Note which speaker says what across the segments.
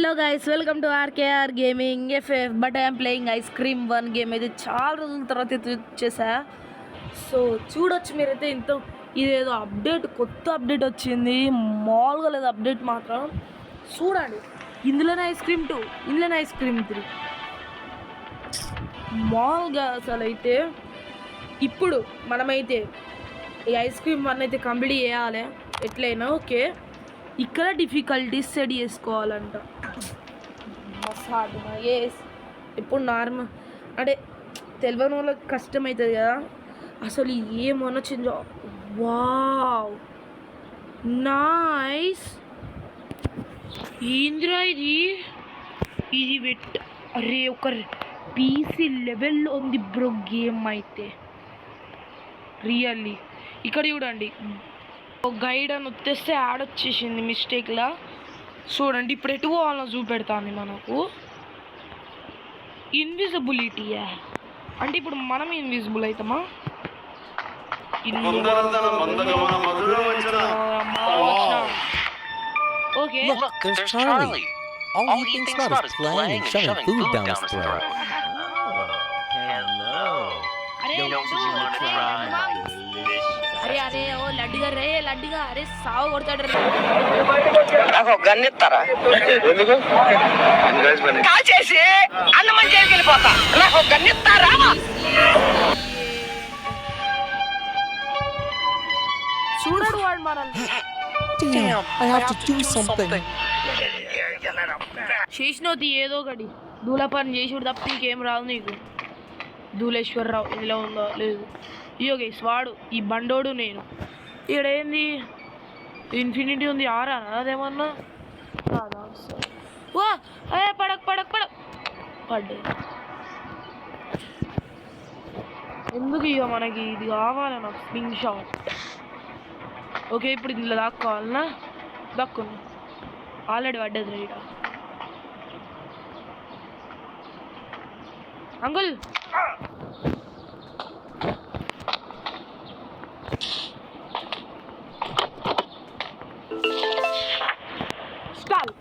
Speaker 1: Hello guys, welcome to RKR gaming FF. But I'm playing ice cream 1 game. అయితే చాలా రోజుల తర్వాత వచ్చేసా. సో చూడొచ్చు మీరైతే. ఇదేదో అప్డేట్, కొత్త అప్డేట్ వచ్చింది. మామూలుగా లేదు అప్డేట్ మాత్రం. చూడండి, ఇందులోనే ఐస్ క్రీమ్ 2, ఇందులోనే ఐస్ క్రీమ్ 3. మామూలుగా అసలు అయితే ఇప్పుడు మనమైతే ఈ ఐస్ క్రీమ్ 1 అయితే కంప్లీట్ చేయాలి ఎట్లయినా. ఓకే, ఇక్కడ డిఫికల్టీస్ సెట్ చేసుకోవాలంట. మసాజ్ ఇప్పుడు నార్మల్ అంటే తెలియని వాళ్ళకి కష్టమవుతుంది కదా. అసలు ఏమన్నా చేంజ్. Wow, nice. ఏంద్రా ఇది వెట్. అరే ఒక పీసీ లెవెల్లో ఉంది బ్రో గేమ్ అయితే. రియల్లీ ఇక్కడ చూడండి, గైడ్ అని వచ్చేస్తే యాడ్ వచ్చేసింది మిస్టేక్లా. చూడండి ఇప్పుడు ఎటు పోవాలో చూపెడతాను మనకు. ఇన్విజిబిలిటీయా అంటే ఇప్పుడు మనం ఇన్విజిబుల్ అవుతామా? Okay,
Speaker 2: All he thinks about is playing and shoving food down his throat.
Speaker 1: అరే అరే ఓ లడ్డుగా రే, లడ్డుగా అరే సావు కొడతాడు రే.
Speaker 3: నాకు ఒక గన్ ఇస్తారా? కాల్చేసి అన్నమని జైలుకి వెళ్ళిపోతా. నాకు ఒక గన్ ఇస్తారా?
Speaker 1: చూడడు వాడు మనల్ని.
Speaker 2: Damn, I have to do something.
Speaker 1: చేసినవుతి ఏదో ఒకటి దూల పని చేసుడు తప్ప ఇంకేం రాదు నీకు. దూలేశ్వరరావు ఇలా ఉందో లేదు. యోగేష్ వాడు, ఈ బండోడు నేను. ఇక్కడ ఏంది ఇన్ఫినిటీ ఉంది. ఆరా అదేమన్నా కాదా? ఓ అదే పడక్ పడక్ పడక్ పడ్డే. ఎందుకు ఇక మనకి ఇది కావాలి, నాకు స్ప్రింగ్ షాట్. ఓకే, ఇప్పుడు ఇందులో దాక్కోవాలన్నా దక్కున్నా. ఆల్రెడీ పడ్డది రైట్. Uncle stall.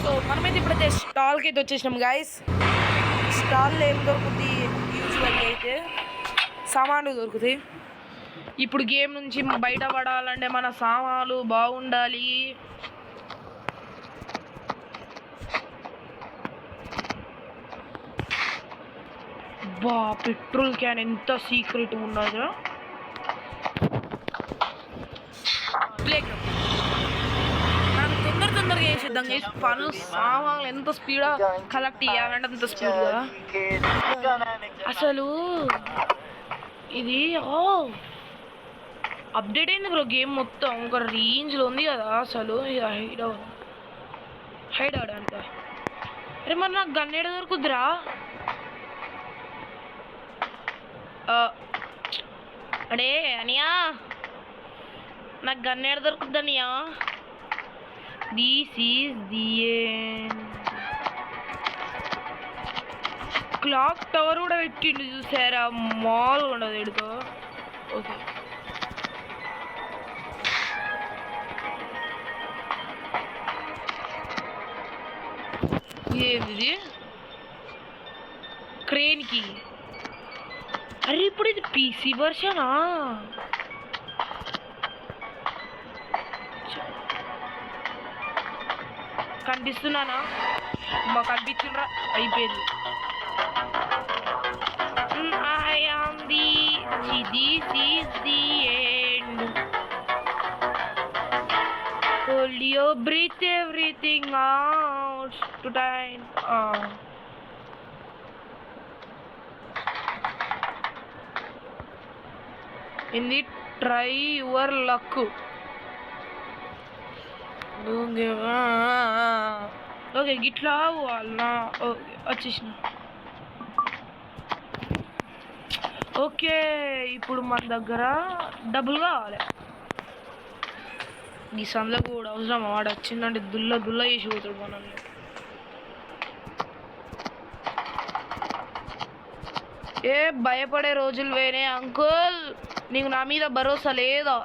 Speaker 1: సో మనమైతే ఇప్పుడైతే స్టాల్కి అయితే వచ్చేసినాం గాయస్. స్టాల్లో ఏం దొరుకుతుంది? యూజువల్గా అయితే సామాన్లు దొరుకుతాయి. ఇప్పుడు గేమ్ నుంచి బయటపడాలంటే మన సామాన్లు బాగుండాలి. బా, పెట్రోల్ క్యాన్ ఎంత సీక్రెట్ ఉన్నదో. మనం తొందరగా చేసేద్దాం చేసి పనులు. సామాన్లు ఎంత స్పీడ్గా కలెక్ట్ చేయాలంటే అంత స్పీడ్ కదా అసలు. ఇది అప్డేట్ అయింది బ్రో గేమ్ మొత్తం. ఒక రేంజ్లో ఉంది కదా అసలు. హైడ్ అవడంట. అరే మరి నాకు గన్ ఏడ దొరుకుద్దిరా? అడే అనియా, నాకు గన్ ఏడ దొరుకుద్ది అనియా? This is the end. Clock tower కూడా పెట్టిండు చూసారా? మాల్ ఉండదు ఎడుతో. ఓకే, ఏంది క్రేన్కి? అరే ఇప్పుడు ఇది పీసీ వర్షనా? కనిపిస్తున్నానా? మా కనిపించురా అయిపోయింది. I am this is the end. Hold your breath, everything out to time. In it, try your luck. Okay, గిట్లా వాళ్ళ వచ్చేసిన. ఓకే, ఇప్పుడు మన దగ్గర డబ్బులు కావాలి. ఈ సందులో కూడా అవసరం. వాడు వచ్చిందంటే దుల్ల చేసి పోతాడు మనల్ని. ఏ భయపడే రోజులు వేరే అంకుల్. నీకు నా మీద భరోసా లేదా?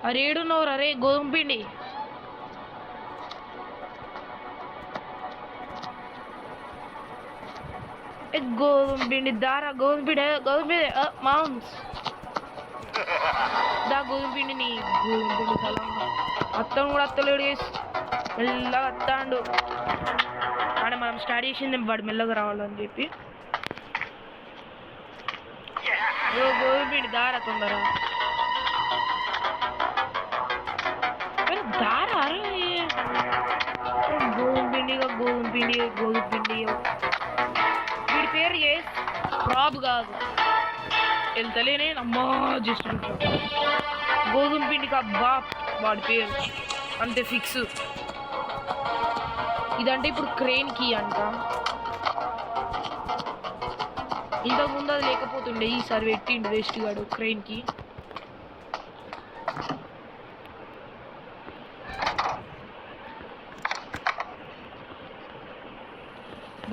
Speaker 1: అరే ఏడున్నవరు అరే గోధుమ పిండి గోధుమ పిండి దారా గోధుమ పిండి మౌన్స్ దా గోధుమ పిండిని గోధుమ పిండి సలంగా అత్తను కూడా అత్తలేడు చేసి మెల్లగా అత్తాండు కానీ మనం స్టార్ట్ చేసింది వాడు మెల్లగా రావాలని చెప్పి గోధుమ పిండి దారా తొందర దారా గోధుమ పిండి వీడి పేరు ప్రాబ్ కాదు వెళ్తలేనే అమ్మా జస్ట్ గోధుమ పిండికి అబ్బా వాడి పేరు అంతే ఫిక్స్ ఇదంటే ఇప్పుడు క్రెయిన్ కీ అంట ఇంతకుముందు అది లేకపోతుండే ఈసారి పెట్టిండు వేస్ట్ గాడు క్రెయిన్ కీ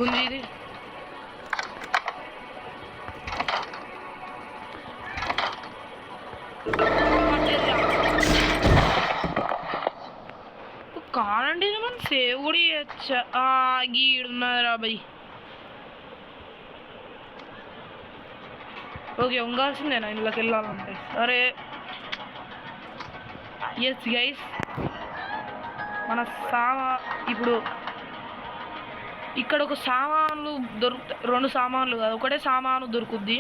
Speaker 1: గుంజీది కావాలంటే మనం సేవ్ కూడా చేయొచ్చా గీడున్నదిరా బై ఓకే ఉంగాల్సిందేనా ఇంట్లోకి వెళ్ళాలంటే సరే ఎస్ గైస్ మన ఇప్పుడు ఇక్కడ ఒక సామాన్లు దొరుకుతాయి 2 సామాన్లు కాదు ఒకటే సామాను దొరుకుద్ది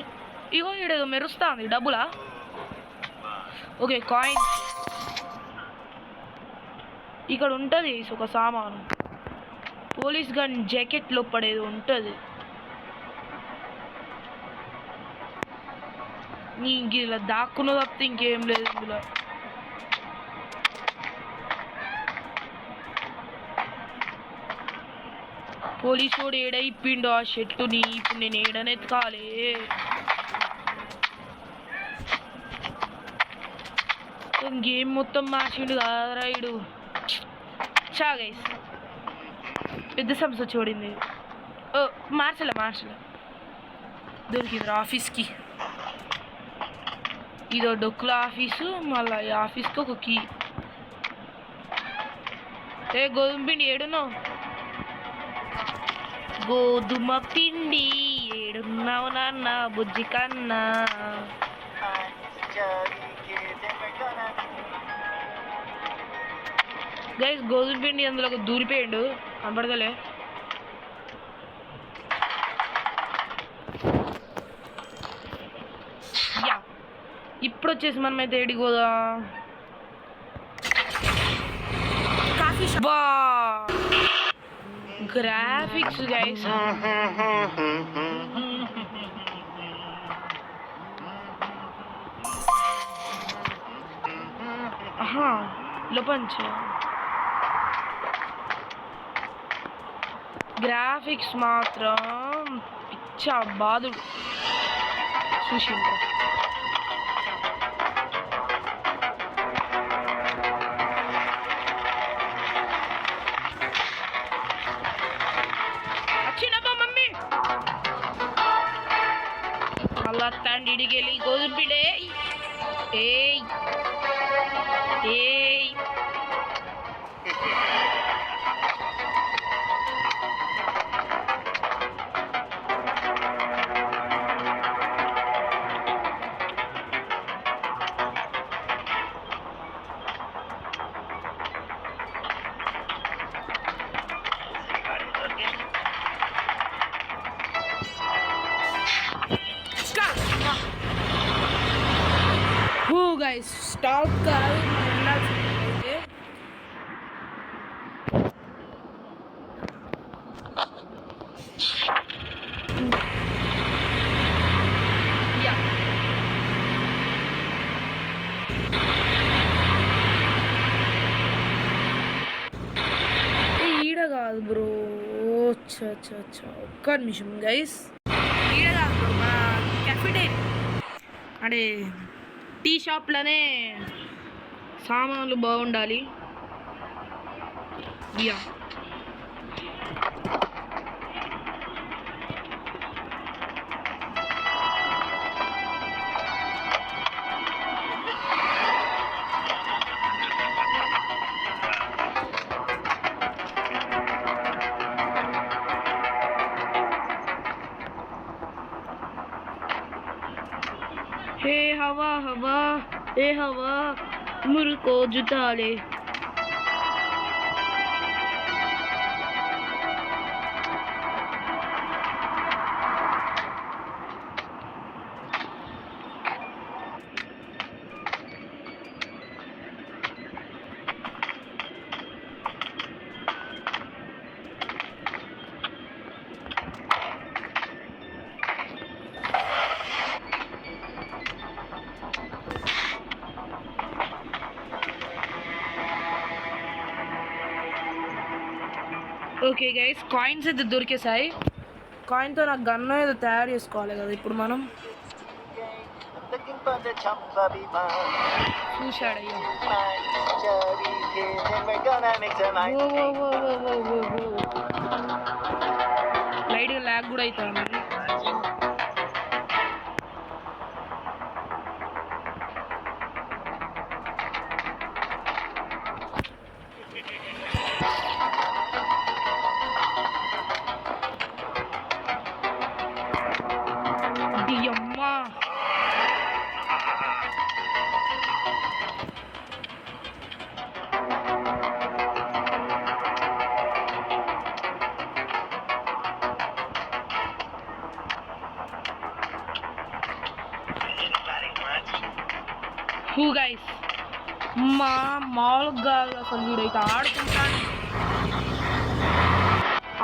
Speaker 1: ఇగో ఈడ మెరుస్తుంది డబ్బులా ఓకే కాయిన్ ఇక్కడ ఉంటుంది ఒక సామాను పోలీస్ గన్ జాకెట్లో పడేది ఉంటుంది ఇంక ఇలా దాక్కున్న తప్పితే ఇంకేం లేదు ఇందులో పోలీసు వాడు ఏడైపోయిండు ఆ షెట్టుని ఇప్పుడు నేను ఏడనెత్తుకాలి గేమ్ మొత్తం మార్చిండు కాదరా ఇడు చా గైస్ పెద్ద సమస్య చూడింది ఓ మార్చలే దొరికింది ఆఫీస్కి ఇదో డొక్కుల ఆఫీసు మళ్ళీ ఈ ఆఫీస్కి ఒక కీ గోధుమ పిండి ఏడున్నావు గోధుమ పిండి ఏడున్నావు నాన్న బుజ్జి కన్నా గైస్ గోధుమ పిండి అందులో దూరిపోయాడు కనపడతలే యా ఇప్పుడు వచ్చేసి మనమైతే ఏడికి పోదా కాఫీ షాప్ గ్రాఫిక్స్ గైస్ లోపంచ గ్రాఫిక్స్ మాత్రం పిచ్చా బాధుడు చూసిండ్రు వచ్చినబ్బా మమ్మీ మళ్ళా తండ్రికి వెళ్ళి గోధుమ పిండి ఏయ్ ఏయ్ guys stop కాదు వెళ్ళాల్సిందైతే ఈడ కాదు బ్రో ఒక్క నిమిషం గైస్ ఈడ కాదు బ్రో మా కెఫెటేరియా అంటే టీ షాప్లోనే సామాన్లు బాగుండాలి యా हवा ए हवा मुझको जुटा ले. ఓకే గైస్, కాయిన్స్ అయితే దొరికేసాయి. కాయిన్తో నాకు గన్ను ఏదో తయారు చేసుకోవాలి కదా ఇప్పుడు మనం. చూశాడయ్యా. లైట్గా ల్యాగ్ కూడా అవుతుంది. అమ్మా హూ గైస్, మా మామూలుగా అసలు వీడైతే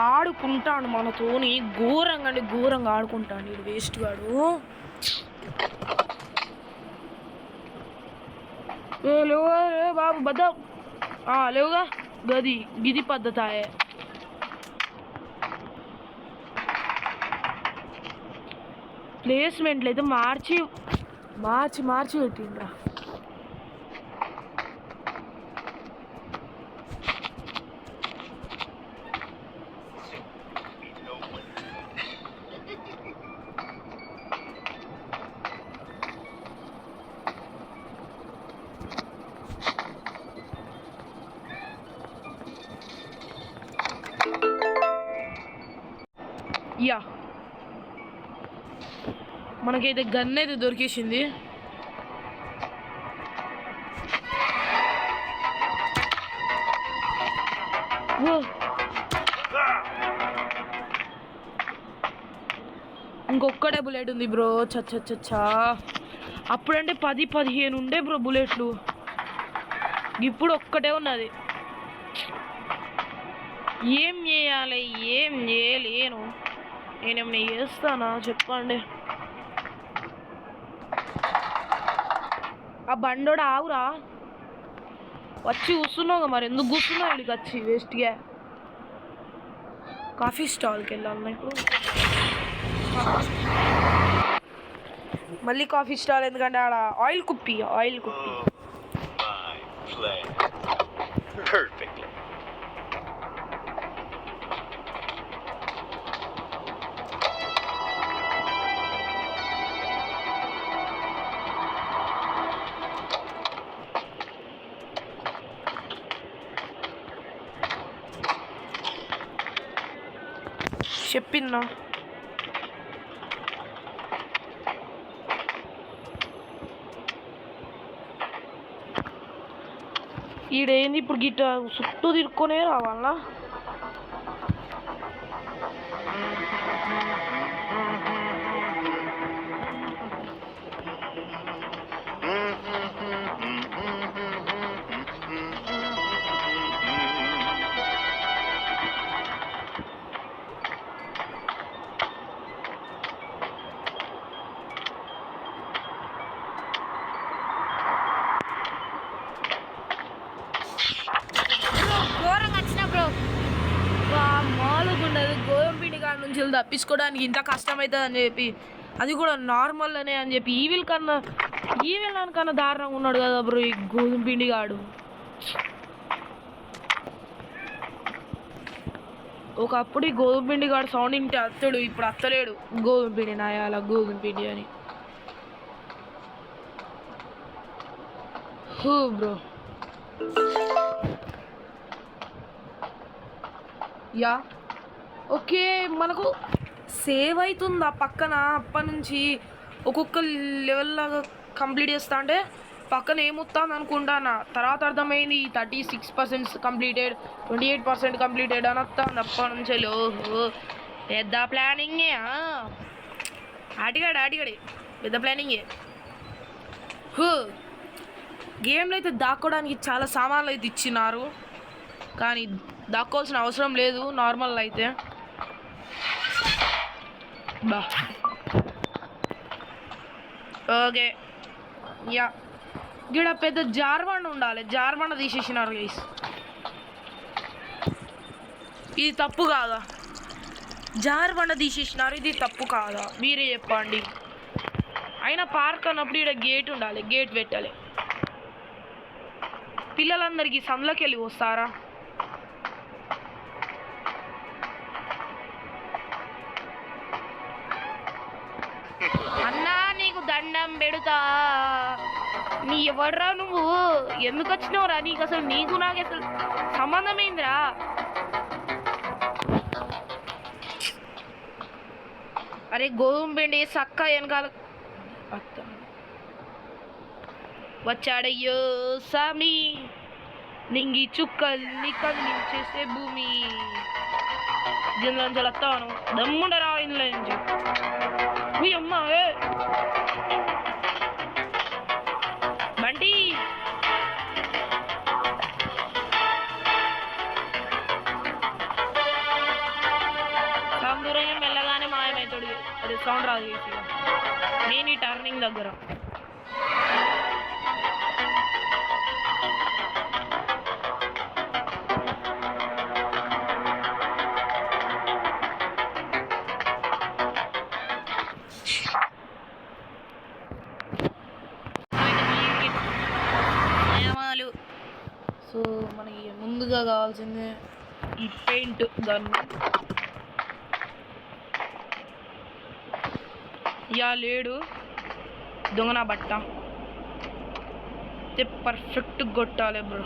Speaker 1: ఆడుకుంటాడు మనతోని ఘోరంగా అంటే ఘోరంగా ఆడుకుంటాడు వీడు వేస్ట్ గాడు. లేవుగా బాబు బద్దాం. లేవుగా గిది పద్ధతాయే. ప్లేస్మెంట్లు అయితే మార్చి పెట్టిండ్రా. యా, మనకైతే గన్ అయితే దొరికేసింది. ఇంకొక్కడే బుల్లెట్ ఉంది బ్రో. చచ్చా, అప్పుడంటే 10-15 ఉండే బ్రో బుల్లెట్లు, ఇప్పుడు ఒక్కటే ఉన్నది. ఏం చేయాలి, ఏం చేయలేను. నేనేమన్నా చేస్తానా చెప్పండి. ఆ బండోడు ఆవురా, వచ్చి కూర్చున్నావుగా, మరి ఎందుకు కూర్చున్నావు ఇక్కడికి వచ్చి వేస్ట్గా. కాఫీ స్టాల్కి వెళ్ళాలన్నా ఇప్పుడు. మళ్ళీ కాఫీ స్టాల్ ఎందుకంటే ఆడ ఆయిల్ కుప్పి. చెప్పిన్నా ఈడేంది ఇప్పుడు గిట్ట చుట్టూ తిరుక్కొనే రావాలా. మామూలుగా గోధుమ పిండి కాడ నుంచి తప్పించుకోవడానికి ఇంత కష్టమవుతుంది అని చెప్పి, అది కూడా నార్మల్ అనే అని చెప్పి ఈవిల్ కన్నా దారుణంగా ఉన్నాడు కదా బ్రో ఈ గోధుమ పిండి కాడు. ఒకప్పుడు ఈ గోధుమ పిండి కాడు సౌండ్ ఇంటి అత్తడు, ఇప్పుడు అత్తలేడు. గోధుమ పిండి నాయాల గోధుమ పిండి అని. హూ బ్రో యా ఓకే, మనకు సేవ్ అవుతుంది ఆ పక్కన. అప్పటి నుంచి ఒక్కొక్క లెవెల్ లాగా కంప్లీట్ చేస్తా అంటే పక్కన ఏమొస్తాను అనుకుంటాను. తర్వాత అర్థమైంది 36% కంప్లీటెడ్, 28% కంప్లీటెడ్ అని వస్తాను అప్పటి నుంచి. ఓహో పెద్ద ప్లానింగే. ఆటిగాడే పెద్ద ప్లానింగే. గేమ్లో అయితే దాక్కోవడానికి చాలా సామాన్లు అయితే ఇచ్చినారు, కానీ దాక్కోవాల్సిన అవసరం లేదు నార్మల్ అయితే. బా ఓకే యా, ఇక్కడ పెద్ద జార్బండ ఉండాలి, జార్బండ తీసేసినారు గైస్. ఇది తప్పు కాదా? జార్బండ తీసేసినారు, ఇది తప్పు కాదా మీరే చెప్పండి. అయినా పార్క్ అన్నప్పుడు ఇక్కడ గేట్ ఉండాలి, గేట్ పెట్టాలి. పిల్లలందరికీ సందులోకి వెళ్ళి వస్తారా? అన్నా నీకు దండం పెడుతా, నీ ఎవడ్రా నువ్వు, ఎందుకు వచ్చినావురా, నీకు అసలు నీకు నాకు అసలు సంబంధం ఏందిరా? అరే గోధుమ పిండి సక్క వెనకాల వచ్చాడయ్యో సామి, నింగి చుక్కల్ని కదిలించేసే భూమి. దీనిలో నుంచి వస్తాను దమ్ముండరా ఇందులో నుంచి. అమ్మా బంటి దూరంగా మెల్లగానే మాయమవుతాడు. అది సౌండ్ రాదు మెయిన్ ఈ టర్నింగ్ దగ్గర. సో మనకి ముందుగా కావాల్సింది ఈ పెయింట్ గన్. యా లేడు దొంగన బట్ట పర్ఫెక్ట్ కొట్టాలి బ్రో.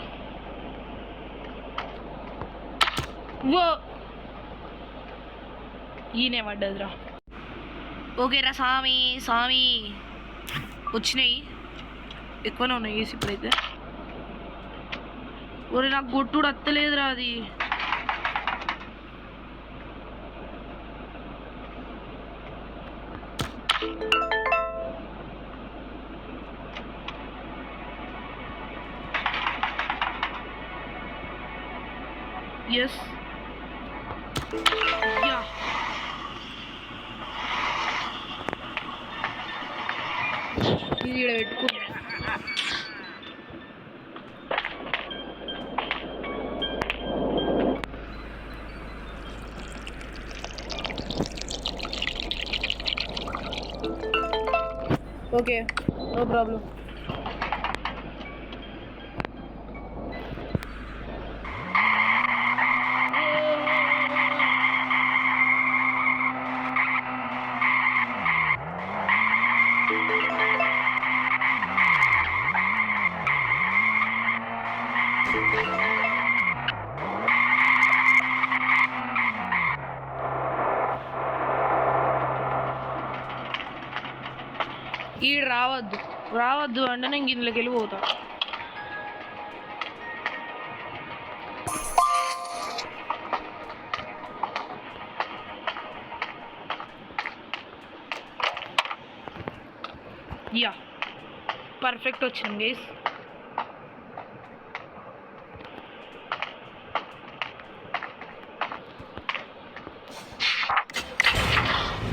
Speaker 1: ఓ ఈయనే పడ్డదిరా. ఓకేరా స్వామి స్వామి వచ్చినాయి, ఎక్కువనే ఉన్నాయి వేసి ఇప్పుడైతే. ఒరే నాకు గొట్టుడు అత్తలేదురా అది. ఎస్ యా ఇది ఇక్కడ పెట్టుకో. Okay no problem. ఈడు రావద్దు అంటే నేను గిన్నెలోకి వెళ్ళి పోతా. యా పర్ఫెక్ట్ వచ్చింది గైస్.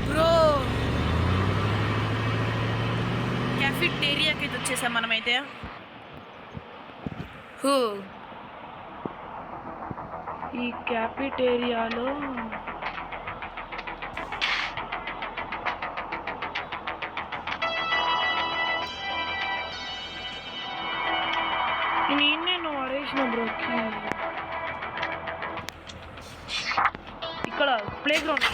Speaker 1: బ్రో క్యాఫిటేరియాకి అయితే వచ్చేసాం మనమైతే. ఈ క్యాఫిటేరియాలో నేను వాడేసిన బ్రోకి. ఇక్కడ ప్లే గ్రౌండ్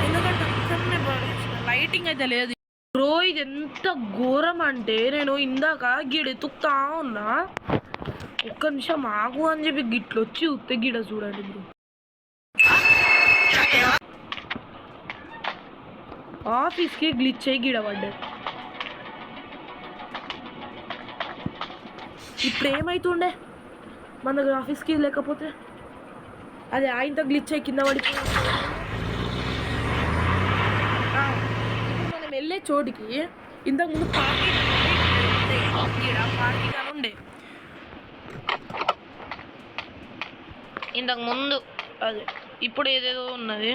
Speaker 1: ఎందుకంటే అక్కడనే పడేసిన, లైటింగ్ అయితే లేదు బ్రో. ఇది ఎంత ఘోరం అంటే నేను ఇందాక గిడ ఎత్తుకుతా ఉన్నా, ఒక్క నిమిషం ఆగు అని చెప్పి గిట్లు వచ్చి ఉత్తే గిడ చూడండి బ్రో. ఆఫీస్కి గ్లిచ్ అయ్యి గిడ పడ్డది. ఇప్పుడు ఏమవుతుండే మన గ్రాఫిక్స్కి లేకపోతే అదే ఆయనతో గ్లిచ్ అయ్యి కింద పడిపోయి మనం వెళ్ళే చోటికి ఇంతకుముందు పార్కింగ్ అని ఉండే ఇంతకుముందు అదే ఇప్పుడు ఏదేదో ఉన్నది.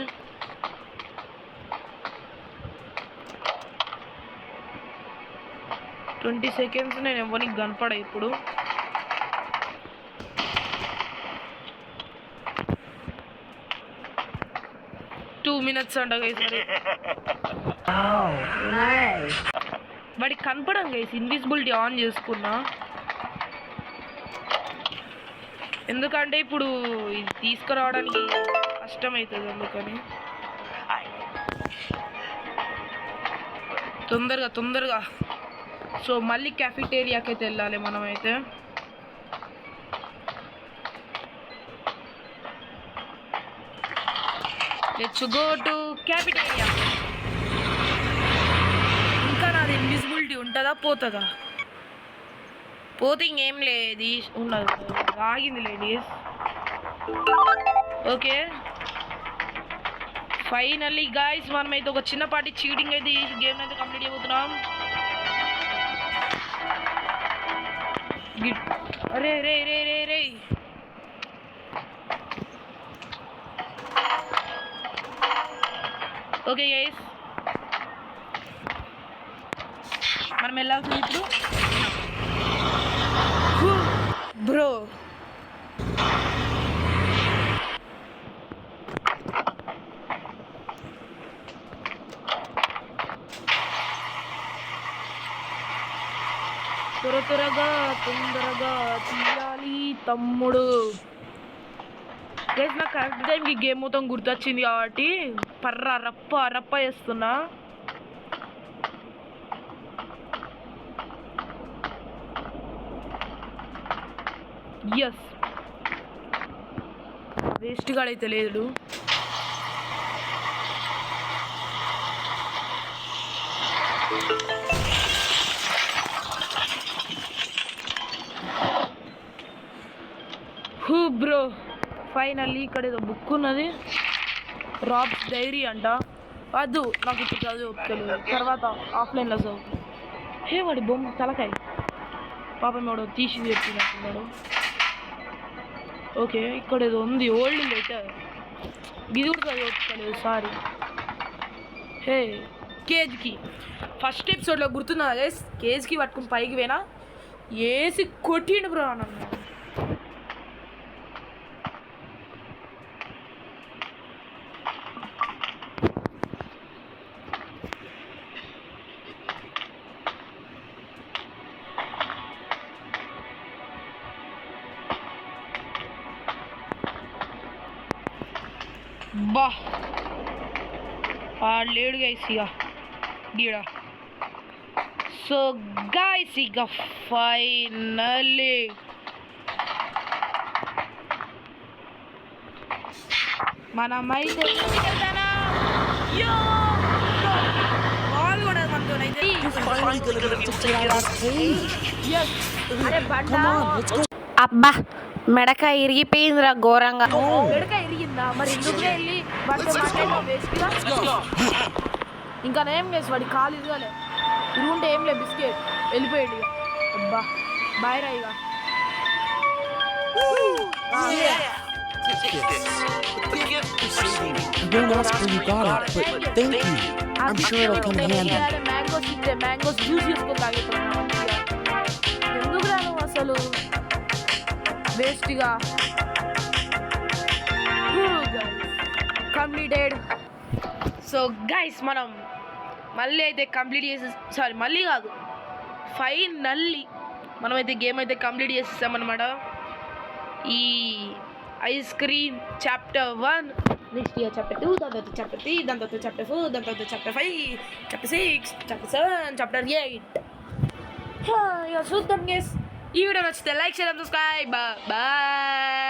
Speaker 1: 20 seconds నేను ఎవరికి కనపడ ఇప్పుడు. టూ మినిట్స్ అంట గైస్. వాడికి కనపడం గైస్, ఇన్విజిబిలిటీ ఆన్ చేసుకున్నా. ఎందుకంటే ఇప్పుడు ఇది తీసుకురావడానికి కష్టమవుతుంది, అందుకని తొందరగా. సో మళ్ళీ క్యాఫిటేరియాకి అయితే వెళ్ళాలి మనమైతే. Let's go to cafeteria. ఇంకా నాది ఇన్విజిబిలిటీ ఉంటుందా పోతుందా? పోతే ఇంకేం లేదు, ఉన్నది ఆగింది లేడీస్. ఓకే ఫైనల్లీ గాయస్ మనమైతే ఒక చిన్నపాటి చీటింగ్ అయితే చేసి గేమ్ అయితే కంప్లీట్ అయిపోతున్నాం. అరే రే రే రే రే ఓకే గైస్ మనం వెళ్ళాల్సింది ఇప్పుడు బ్రో. త్వరగా తొందరగా తీయాలి తమ్ముడు. గైస్ నాకు కరెక్ట్ టైంకి గేమ్ మొత్తం గుర్తొచ్చింది కాబట్టి రప్ప చేస్తున్నా. ఎస్ వేస్ట్గా అయితే లేదు. బ్రో ఫైనల్లీ ఇక్కడ ఏదో బుక్ ఉన్నది, రాబ్స్ డైరీ అంట. వద్దు నాకు ఇప్పుడు చదువు తర్వాత ఆఫ్లైన్లో చదువు. హే వాడి బొమ్మ తలకాయ పాపం వాడు తీసి చెప్పినట్టున్నాడు. ఓకే ఇక్కడ ఏదో ఉంది ఓల్డ్ లెటర్, ఇది కూడా చదువుకోలేదు సారీ. హే కేజ్కి ఫస్ట్ ఎపిసోడ్లో గుర్తున్నా గైస్, కేజ్కి పట్టుకుని పైకి పోయినా వేసి కొట్టిండు బ్రో నన్ను. బా లేడు గైస్ ఇక గీడ. సో గైస్ ఇక ఫైనల్లీ మనమైతే
Speaker 4: అబ్బా మెడక ఇరిగిపోయిందిరా ఘోరంగా.
Speaker 1: మెడక ఇరిగిందా మరి ఎందుకు వెళ్ళి ఇంకా ఏం చేసి వాడి కాలు ఇరగాలే, ఇరుగుంటే ఏం లేదు బిస్కెట్ వెళ్ళిపోయాడు ఇక. అబ్బా బాయ్ రా ఇక.
Speaker 2: I won't ask where you got it, but thank you. I'm sure it'll come in handy.
Speaker 1: Mangoes juice చేసుకొని తాగేస్తున్నాను. ఎందుకు రాను అసలు వేస్ట్గా. కంప్లీటెడ్. సో గైస్ మనం మళ్ళీ అయితే కంప్లీట్ చేసి మళ్ళీ కాదు ఫైనల్లీ మనమైతే గేమ్ అయితే కంప్లీట్ చేసేసామన్నమాట. ఈ ice cream chapter 1, next year chapter 2, దాని తర్వాత చాప్టర్ 3, దాని తర్వాత చాప్టర్ 4, దాని తర్వాత చాప్టర్ 5, చాప్టర్ 6, చాప్టర్ 7, చాప్టర్ 8. ఇక చూద్దాం గైస్. ఈ వీడియో నచ్చితే లైక్ షేర్ సబ్స్క్రైబ్. బాయ్.